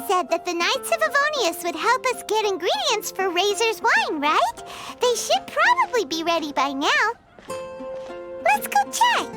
Said that the Knights of Favonius would help us get ingredients for Razor's wine, right? They should probably be ready by now. Let's go check.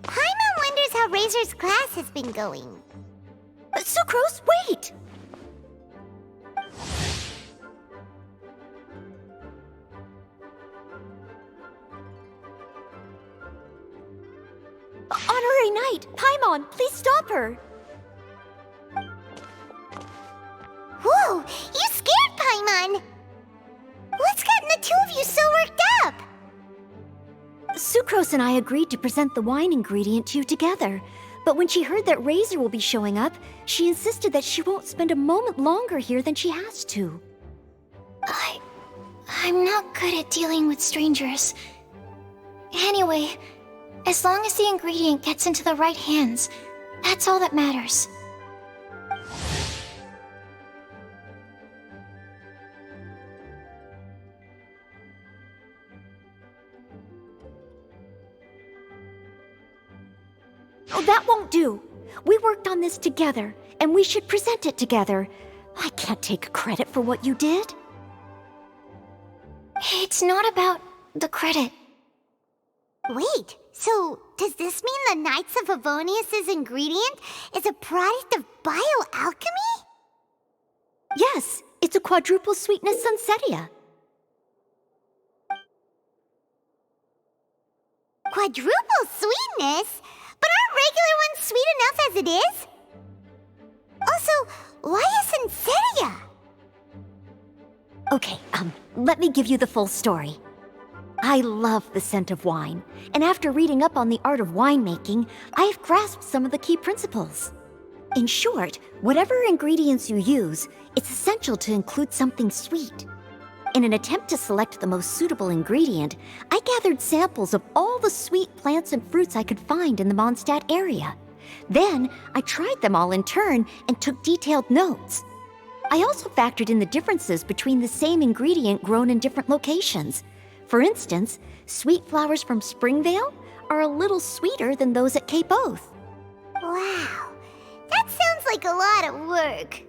Paimon wonders how Razor's class has been going. Sucrose, wait! Honorary Knight, Paimon, please stop her! Whoa, you scared Paimon! What's gotten the two of you so worked up? Sucrose and I agreed to present the wine ingredient to you together, but when she heard that Razor will be showing up, she insisted that she won't spend a moment longer here than she has to. I'm not good at dealing with strangers. Anyway, as long as the ingredient gets into the right hands, that's all that matters. Oh, that won't do. We worked on this together, and we should present it together. I can't take credit for what you did. It's not about the credit. Wait, so does this mean the Knights of Favonius' ingredient is a product of bioalchemy? Yes, it's a quadruple sweetness sunsetia. Quadruple sweetness? But aren't regular ones sweet enough as it is? Also, why a sunsetia? Okay, let me give you the full story. I love the scent of wine, and after reading up on the art of winemaking, I have grasped some of the key principles. In short, whatever ingredients you use, it's essential to include something sweet. In an attempt to select the most suitable ingredient, I gathered samples of all the sweet plants and fruits I could find in the Mondstadt area. Then, I tried them all in turn and took detailed notes. I also factored in the differences between the same ingredient grown in different locations. For instance, sweet flowers from Springvale are a little sweeter than those at Cape Oath. Wow, that sounds like a lot of work.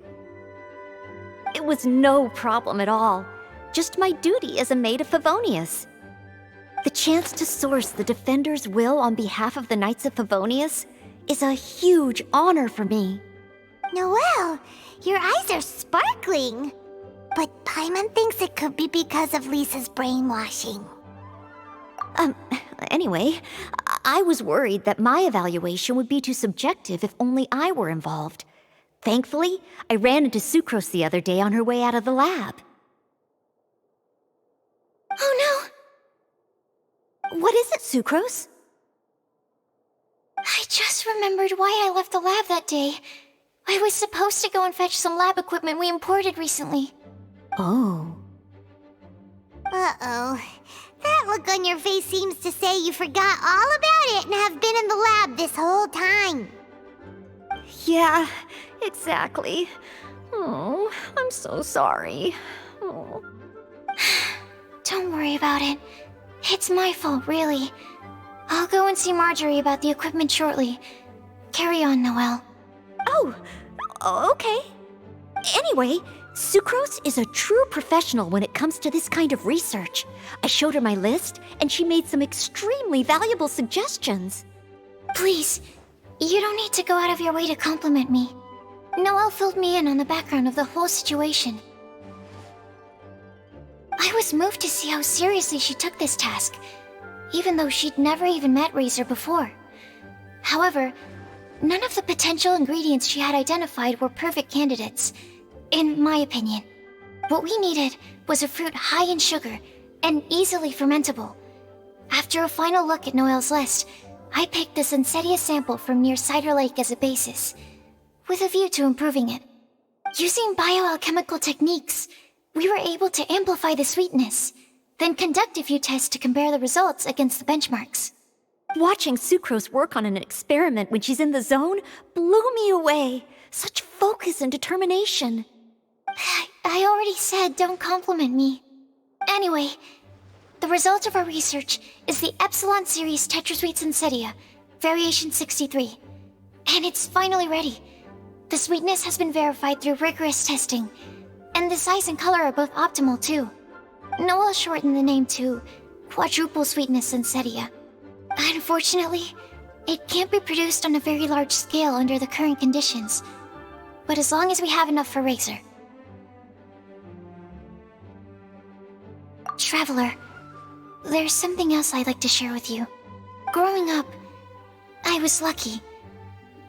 It was no problem at all. Just my duty as a maid of Favonius. The chance to source the Defender's will on behalf of the Knights of Favonius is a huge honor for me. Noelle, your eyes are sparkling. But Paimon thinks it could be because of Lisa's brainwashing. Anyway, I was worried that my evaluation would be too subjective if only I were involved. Thankfully, I ran into Sucrose the other day on her way out of the lab. Oh no! What is it, Sucrose? I just remembered why I left the lab that day. I was supposed to go and fetch some lab equipment we imported recently. Oh. Uh-oh. That look on your face seems to say you forgot all about it and have been in the lab this whole time. Yeah, exactly. Oh, I'm so sorry. Oh. Don't worry about it. It's my fault, really. I'll go and see Marjorie about the equipment shortly. Carry on, Noelle. Oh, okay. Anyway, Sucrose is a true professional when it comes to this kind of research. I showed her my list, and she made some extremely valuable suggestions. Please, you don't need to go out of your way to compliment me. Noelle filled me in on the background of the whole situation. I was moved to see how seriously she took this task, even though she'd never even met Razor before. However, none of the potential ingredients she had identified were perfect candidates, in my opinion. What we needed was a fruit high in sugar and easily fermentable. After a final look at Noelle's list, I picked the Sensetia sample from near Cider Lake as a basis, with a view to improving it. Using bioalchemical techniques, we were able to amplify the sweetness, then conduct a few tests to compare the results against the benchmarks. Watching Sucrose work on an experiment when she's in the zone blew me away. Such focus and determination. I already said don't compliment me. Anyway, the result of our research is the Epsilon Series Tetrasweet Sensetia, Variation 63. And it's finally ready. The sweetness has been verified through rigorous testing, and the size and color are both optimal too. Noelle shortened the name to Quadruple Sweetness Sensetia. Unfortunately, it can't be produced on a very large scale under the current conditions, but as long as we have enough for Razor. Traveler, there's something else I'd like to share with you. Growing up, I was lucky.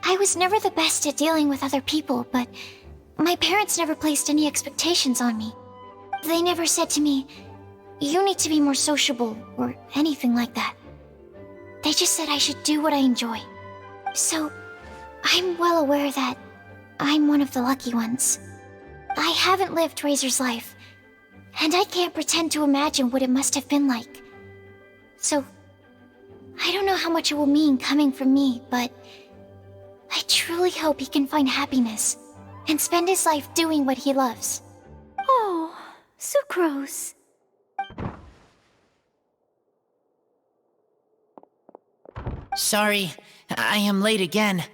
I was never the best at dealing with other people, but my parents never placed any expectations on me. They never said to me, "You need to be more sociable," or anything like that. They just said I should do what I enjoy. So, I'm well aware that I'm one of the lucky ones. I haven't lived Razor's life, and I can't pretend to imagine what it must have been like. So, I don't know how much it will mean coming from me, but I truly hope he can find happiness and spend his life doing what he loves. Oh, Sucrose. Sorry, I am late again.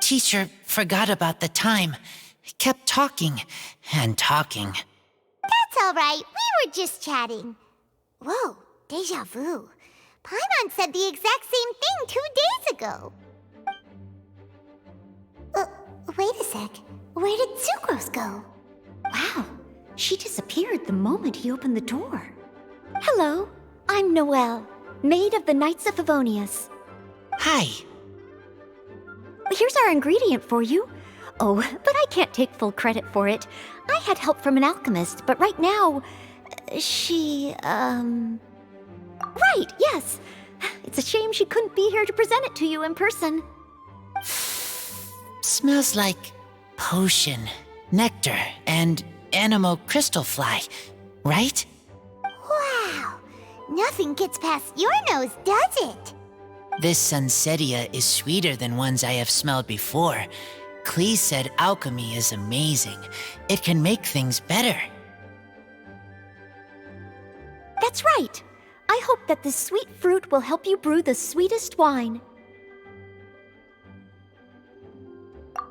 Teacher forgot about the time. Kept talking and talking. That's all right. We were just chatting. Whoa, déjà vu. Paimon said the exact same thing 2 days ago. Wait a sec. Where did Sucrose go? Wow, she disappeared the moment he opened the door. Hello, I'm Noelle, maid of the Knights of Favonius. Hi. Here's our ingredient for you. Oh, but I can't take full credit for it. I had help from an alchemist, but right now, Right, yes. It's a shame she couldn't be here to present it to you in person. Smells like potion, nectar, and anemo crystal fly, right? Wow. Nothing gets past your nose, does it? This Sunsetia is sweeter than ones I have smelled before. Klee said alchemy is amazing. It can make things better. That's right. I hope that this sweet fruit will help you brew the sweetest wine.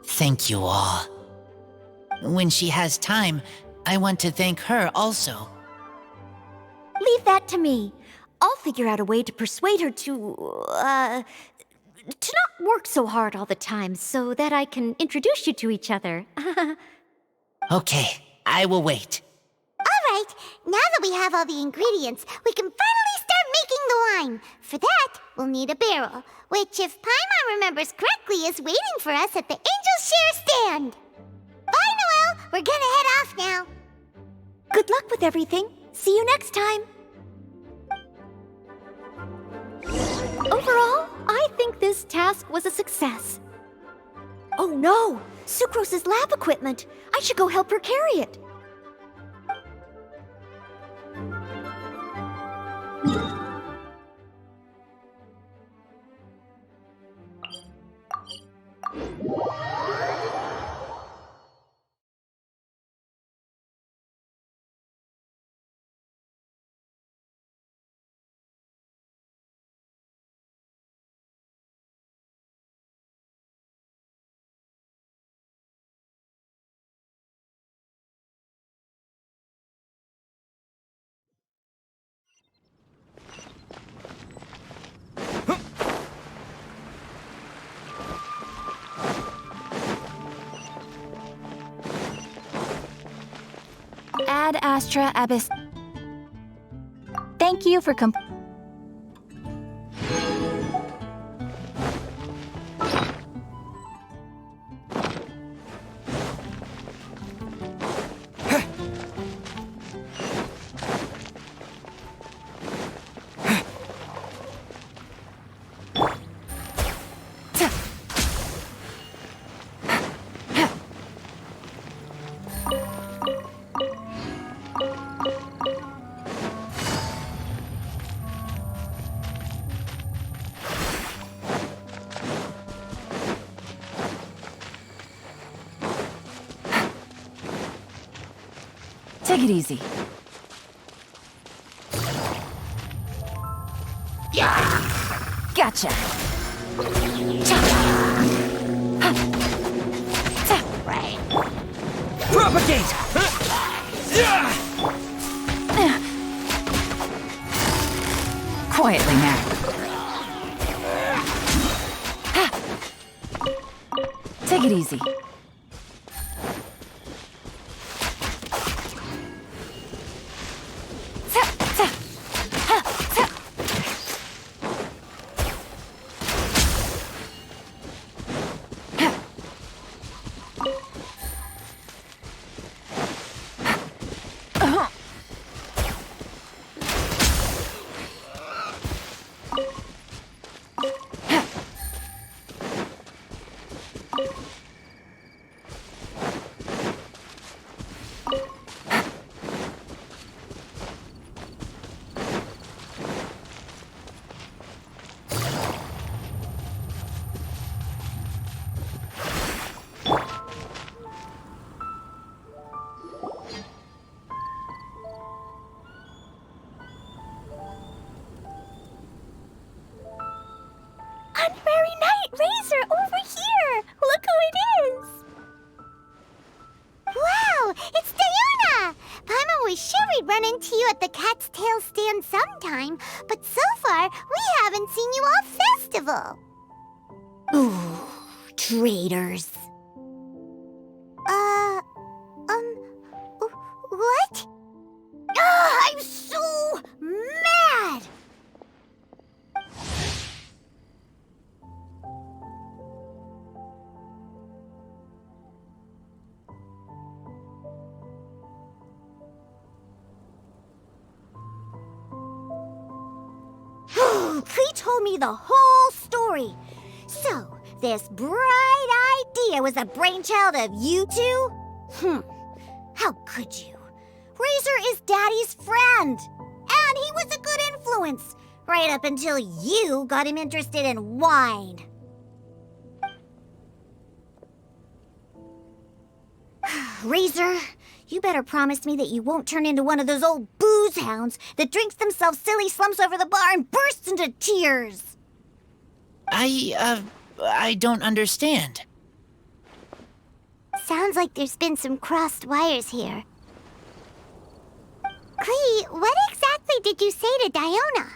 Thank you all. When she has time, I want to thank her also. Leave that to me. I'll figure out a way to persuade her to not work so hard all the time so that I can introduce you to each other. Okay, I will wait. All right. Now that we have all the ingredients, we can finally start making the wine. For that, we'll need a barrel, which, if Paimon remembers correctly, is waiting for us at the Angel's Share stand. Bye, Noelle. We're gonna head off now. Good luck with everything. See you next time. Overall, I think this task was a success. Oh no! Sucrose's lab equipment! I should go help her carry it. Ad Astra Abyss. Thank you for Take it easy. Gotcha. Propagate! Quietly now. Take it easy. Honorary Knight Razor over here! Look who it is! Wow, it's Diona! Paimon was sure we'd run into you at the Cat's Tail stand sometime, but so far we haven't seen you all festival. Ooh, traitors. What? I'm so mad! Klee told me the whole story. So, this bright idea was a brainchild of you two? How could you? Razor is Daddy's friend. And he was a good influence. Right up until you got him interested in wine. Razor, you better promise me that you won't turn into one of those old booze hounds that drinks themselves silly, slumps over the bar, and bursts into tears. I don't understand. Sounds like there's been some crossed wires here. Klee, what exactly did you say to Diona?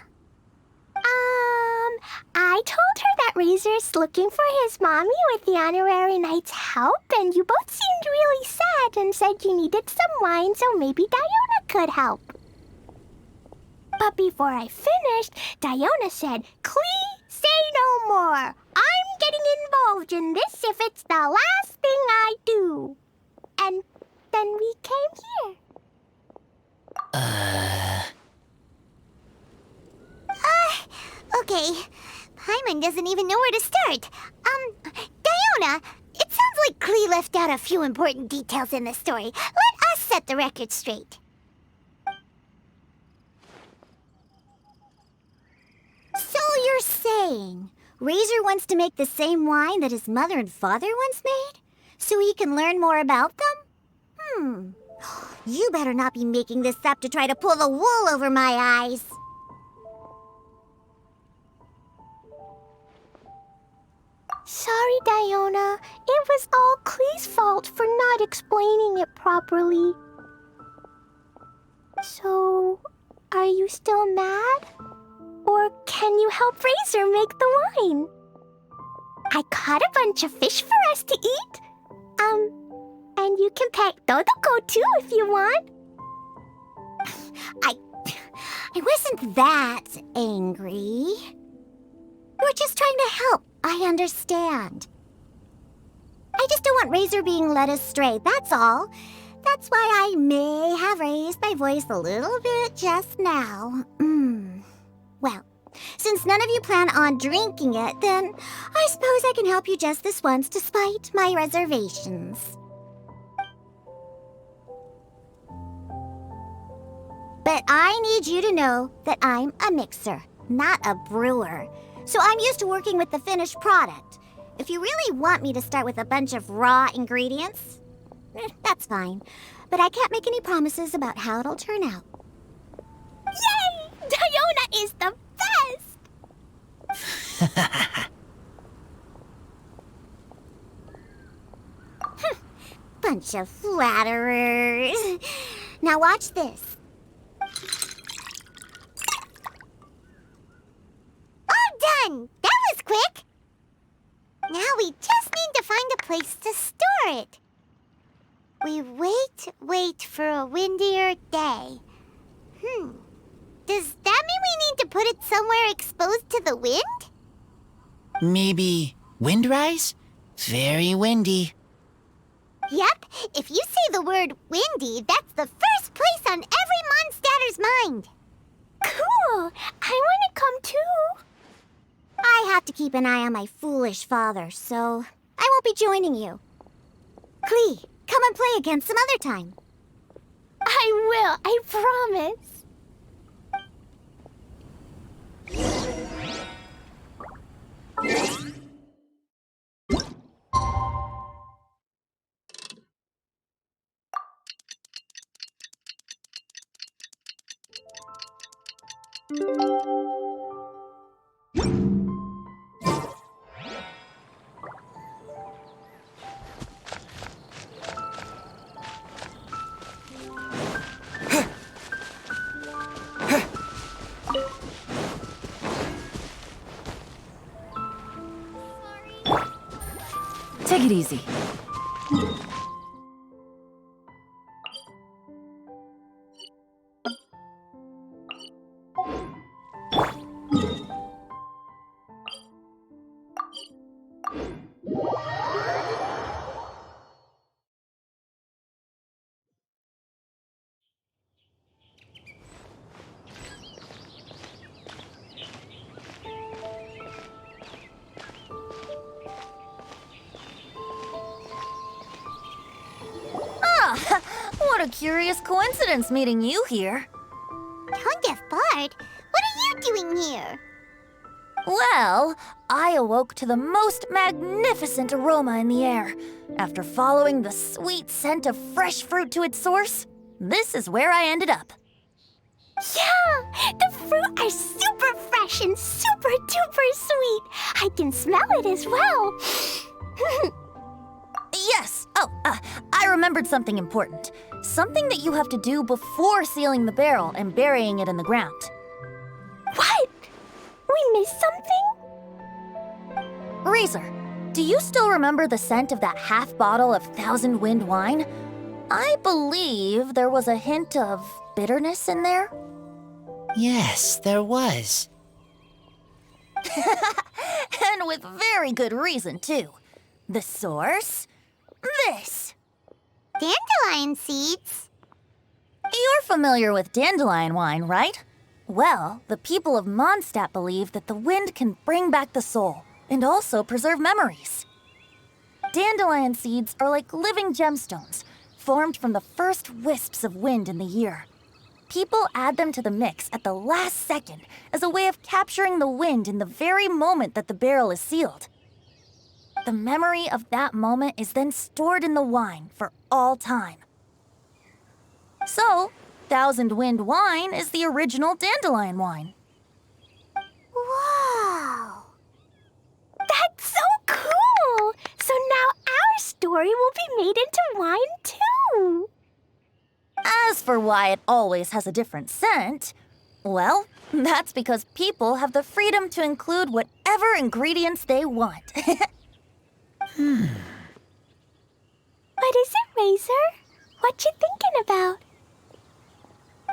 I told her that Razor's looking for his mommy with the Honorary Knight's help, and you both seemed really sad and said you needed some wine, so maybe Diona could help. But before I finished, Diona said, Klee, say no more. I'm getting involved in this if it's the last thing I do. And then we came here. Okay. Paimon doesn't even know where to start. Diona, it sounds like Klee left out a few important details in the story. Let us set the record straight. So you're saying Razor wants to make the same wine that his mother and father once made? So he can learn more about them? You better not be making this up to try to pull the wool over my eyes. Sorry, Diona. It was all Klee's fault for not explaining it properly. So, are you still mad? Or can you help Razor make the wine? I caught a bunch of fish for us to eat. And you can pet Dodoko too if you want. I wasn't that angry. We're just trying to help. I understand. I just don't want Razor being led astray, that's all. That's why I may have raised my voice a little bit just now. Well, since none of you plan on drinking it, then I suppose I can help you just this once despite my reservations. But I need you to know that I'm a mixer, not a brewer. So I'm used to working with the finished product. If you really want me to start with a bunch of raw ingredients, that's fine. But I can't make any promises about how it'll turn out. Yay! Diona is the best! Bunch of flatterers. Now watch this. All done! That was quick! Now we just need to find a place to store it. We wait for a windier day. Does that mean we need to put it somewhere exposed to the wind? Maybe windrise? Very windy. Yep, if you say the word windy, that's the first place on every Mondstatter's mind. Cool! I want to come too. I have to keep an eye on my foolish father, so I won't be joining you. Klee, come and play again some other time. I will, I promise. Take it easy. What a curious coincidence meeting you here. Tone-deaf Bard, what are you doing here? Well, I awoke to the most magnificent aroma in the air. After following the sweet scent of fresh fruit to its source, this is where I ended up. Yeah, the fruit are super fresh and super duper sweet. I can smell it as well. Yes! I remembered something important. Something that you have to do before sealing the barrel and burying it in the ground. What? We missed something? Razor, do you still remember the scent of that half bottle of Thousand Wind wine? I believe there was a hint of bitterness in there. Yes, there was. And with very good reason, too. The source? This. Dandelion seeds? You're familiar with dandelion wine, right? Well, the people of Mondstadt believe that the wind can bring back the soul and also preserve memories. Dandelion seeds are like living gemstones, formed from the first wisps of wind in the year. People add them to the mix at the last second as a way of capturing the wind in the very moment that the barrel is sealed. The memory of that moment is then stored in the wine for all time. So, Thousand Wind wine is the original dandelion wine. Whoa! That's so cool! So now our story will be made into wine too! As for why it always has a different scent, well, that's because people have the freedom to include whatever ingredients they want. What is it, Razor? What you thinking about?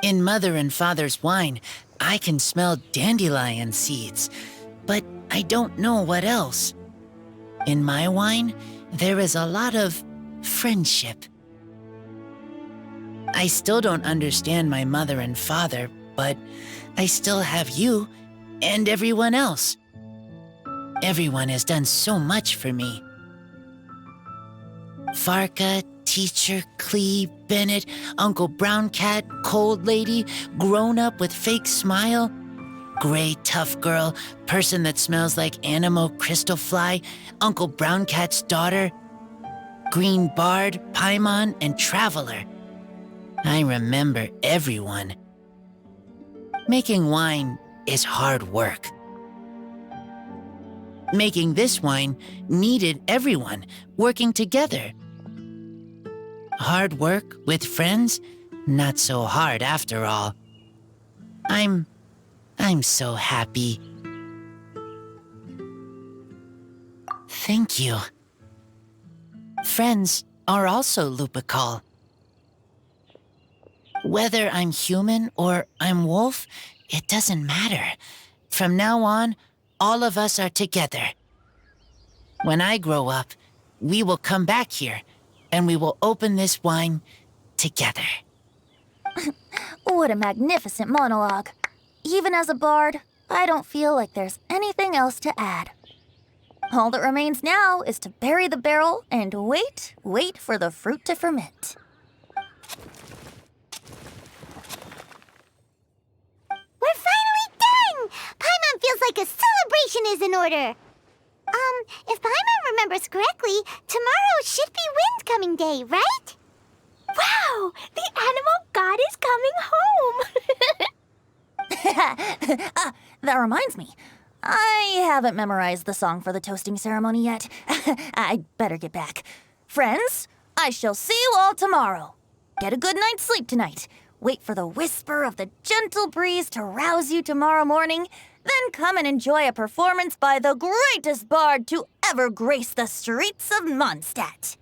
In Mother and Father's wine, I can smell dandelion seeds, but I don't know what else. In my wine, there is a lot of friendship. I still don't understand my mother and father, but I still have you and everyone else. Everyone has done so much for me. Farka, Teacher, Klee, Bennett, Uncle Brown Cat, Cold Lady, Grown Up with Fake Smile, Gray Tough Girl, Person that Smells like Animo Crystal Fly, Uncle Brown Cat's Daughter, Green Bard, Paimon, and Traveler. I remember everyone. Making wine is hard work. Making this wine needed everyone working together. Hard work with friends? Not so hard after all. I'm so happy. Thank you. Friends are also Lupical. Whether I'm human or I'm wolf, it doesn't matter. From now on, all of us are together. When I grow up, we will come back here, and we will open this wine together. What a magnificent monologue. Even as a bard, I don't feel like there's anything else to add. All that remains now is to bury the barrel and wait for the fruit to ferment. We're finally done! Paimon feels like a celebration is in order. If Paimon remembers correctly, tomorrow should be Windcoming Day, right? Wow! The animal god is coming home! That reminds me. I haven't memorized the song for the toasting ceremony yet. I'd better get back. Friends, I shall see you all tomorrow. Get a good night's sleep tonight. Wait for the whisper of the gentle breeze to rouse you tomorrow morning. Then come and enjoy a performance by the greatest bard to ever grace the streets of Mondstadt.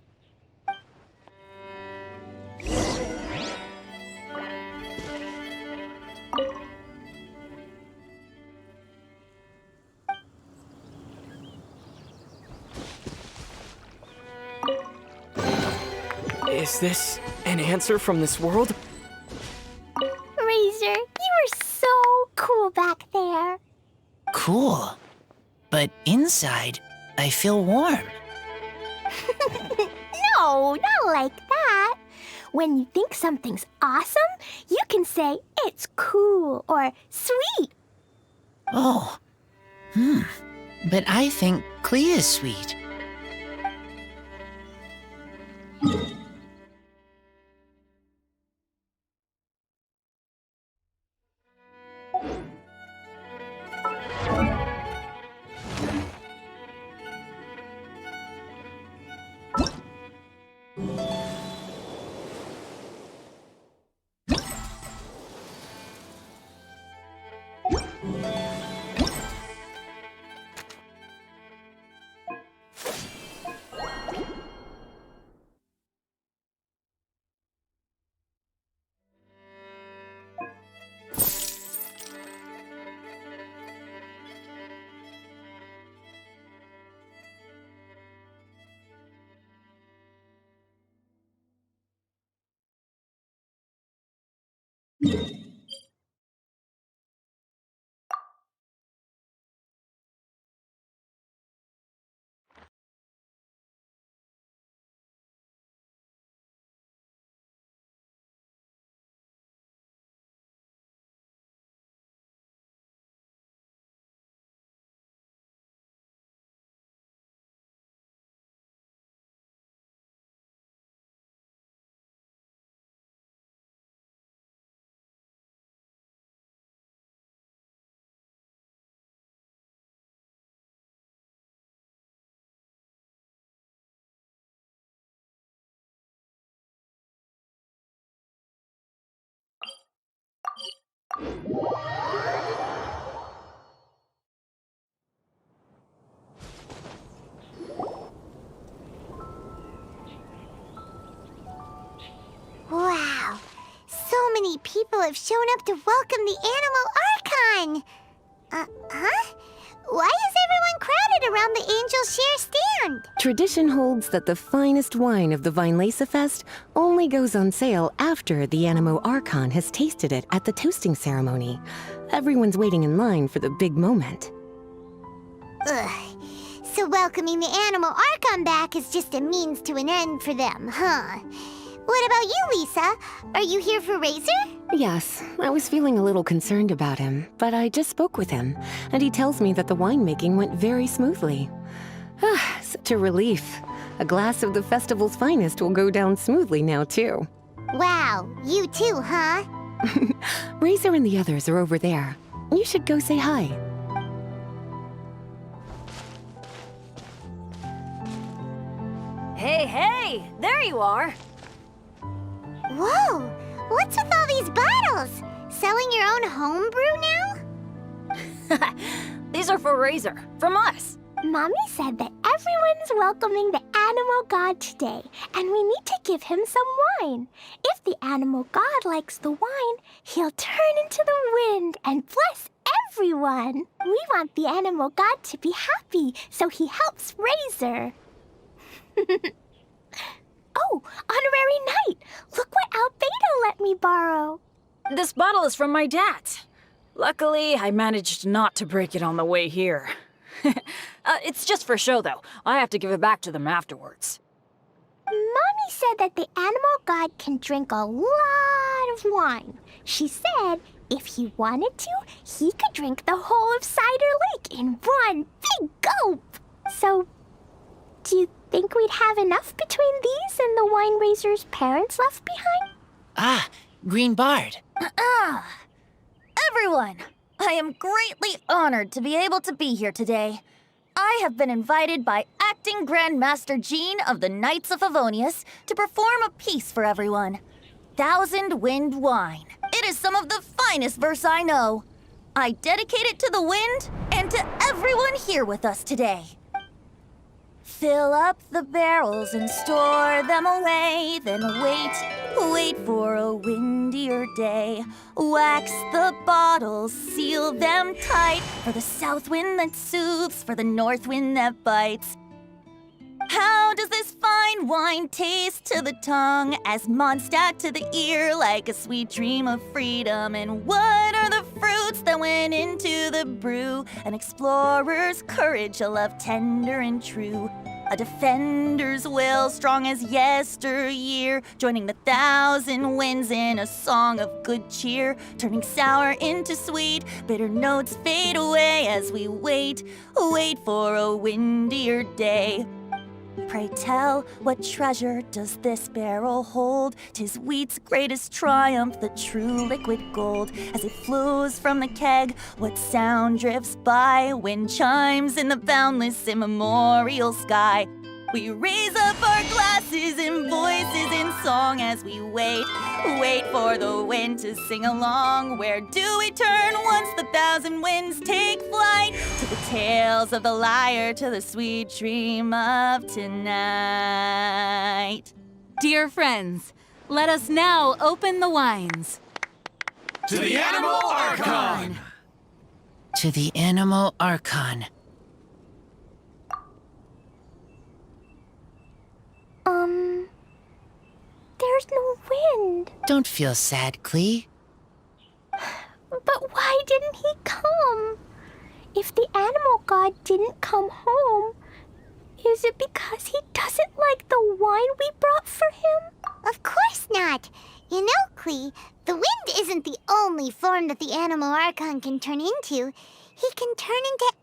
Is this an answer from this world? Razor, you are so cool back there. Cool. But inside, I feel warm. No, not like that. When you think something's awesome, you can say it's cool or sweet. Oh. But I think Klee is sweet. have shown up to welcome the Animal Archon. Huh? Why is everyone crowded around the Angel Share stand? Tradition holds that the finest wine of the Vinelasa Fest only goes on sale after the Animo Archon has tasted it at the toasting ceremony. Everyone's waiting in line for the big moment. Ugh. So welcoming the Animal Archon back is just a means to an end for them, huh? What about you, Lisa? Are you here for Razor? Yes, I was feeling a little concerned about him, but I just spoke with him, and he tells me that the winemaking went very smoothly. Such a relief. A glass of the festival's finest will go down smoothly now, too. Wow, you too, huh? Razor and the others are over there. You should go say hi. Hey, there you are. Whoa, what's with all these bottles? Selling your own homebrew now? These are for Razor, from us. Mommy said that everyone's welcoming the animal god today, and we need to give him some wine. If the animal god likes the wine, he'll turn into the wind and bless everyone. We want the animal god to be happy, so he helps Razor. Oh, Honorary Knight! Look what Albedo let me borrow. This bottle is from my dad. Luckily, I managed not to break it on the way here. It's just for show, though. I have to give it back to them afterwards. Mommy said that the animal god can drink a lot of wine. She said if he wanted to, he could drink the whole of Cider Lake in one big gulp. So, do you think we'd have enough between these and the wine raiser's parents left behind? Ah, Green Bard. Everyone, I am greatly honored to be able to be here today. I have been invited by Acting Grand Master Jean of the Knights of Favonius to perform a piece for everyone. Thousand Wind Wine. It is some of the finest verse I know. I dedicate it to the wind and to everyone here with us today. Fill up the barrels and store them away, then wait for a windier day. Wax the bottles, seal them tight, for the south wind that soothes, for the north wind that bites. How does this fine wine taste to the tongue, as Mondstadt to the ear, like a sweet dream of freedom? And what are the fruits that went into the brew? An explorer's courage, a love tender and true. A defender's will, strong as yesteryear, joining the thousand winds in a song of good cheer, turning sour into sweet, bitter notes fade away as we wait for a windier day. Pray tell, what treasure does this barrel hold? 'Tis wheat's greatest triumph, the true liquid gold. As it flows from the keg, what sound drifts by? Wind chimes in the boundless immemorial sky. We raise up our glasses and voices in song as we wait for the wind to sing along. Where do we turn once the thousand winds take flight? To the tales of the lyre, to the sweet dream of tonight. Dear friends, let us now open the wines. To the Animal Archon! To the Animal Archon. There's no wind. Don't feel sad, Klee. But why didn't he come? If the animal god didn't come home, is it because he doesn't like the wine we brought for him? Of course not. You know, Klee, the wind isn't the only form that the Animal Archon can turn into. He can turn into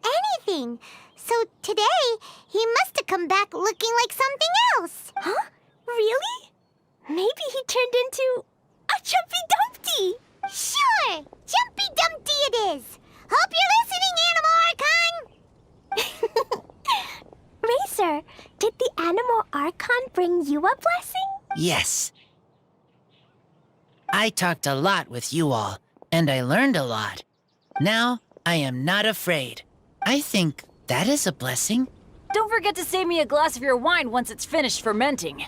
anything. So today, he must have come back looking like something else. Huh? Really? Maybe he turned into a Jumpy Dumpty. Sure, Jumpy Dumpty it is. Hope you're listening, Animal Archon. Razor, did the Animal Archon bring you a blessing? Yes. I talked a lot with you all, and I learned a lot. Now, I am not afraid. I think that is a blessing. Don't forget to save me a glass of your wine once it's finished fermenting.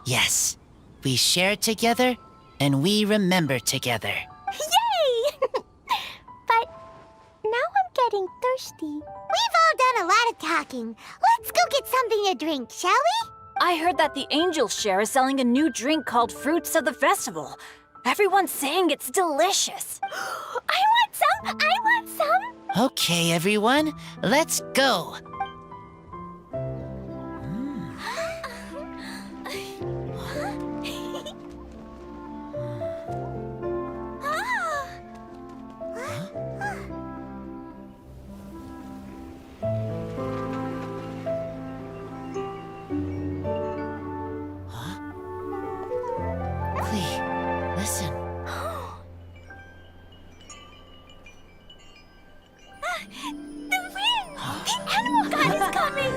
Yes, we share together, and we remember together. Yay! But now I'm getting thirsty. We've all done a lot of talking. Let's go get something to drink, shall we? I heard that the Angels Share is selling a new drink called Fruits of the Festival. Everyone's saying it's delicious. I want some! I want some! Okay, everyone, let's go. Listen. The wind! The animal god is coming!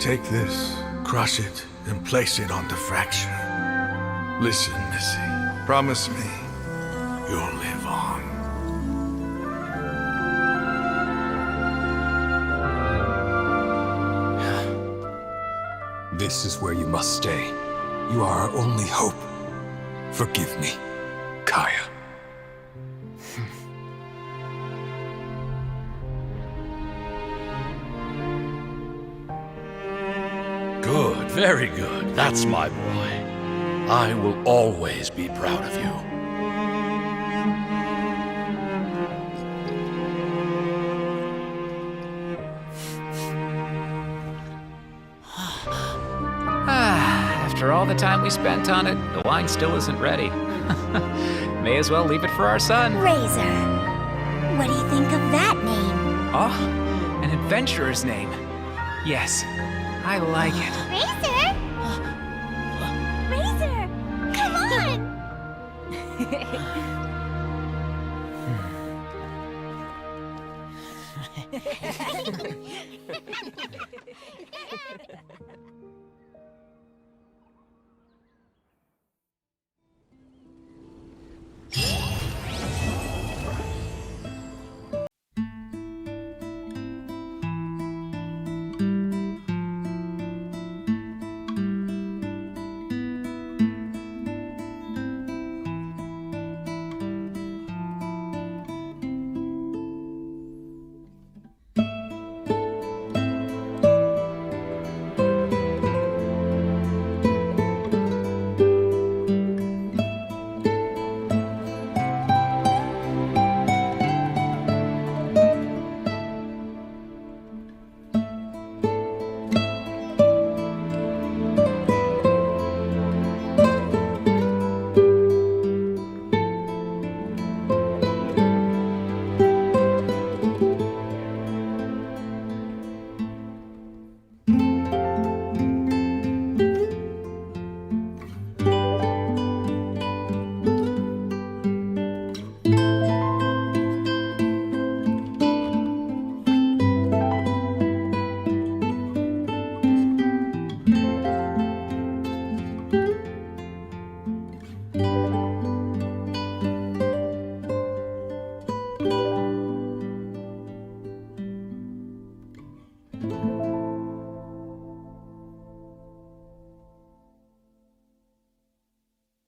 Take this, crush it, and place it on the fracture. Listen, Missy. Promise me you'll live on. This is where you must stay. You are our only hope. Forgive me, Kaya. Good, very good. That's my boy. I will always be proud of you. After all the time we spent on it, the wine still isn't ready. May as well leave it for our son. Razor. What do you think of that name? Oh, an adventurer's name. Yes, I like it. Razor? Razor! Come on!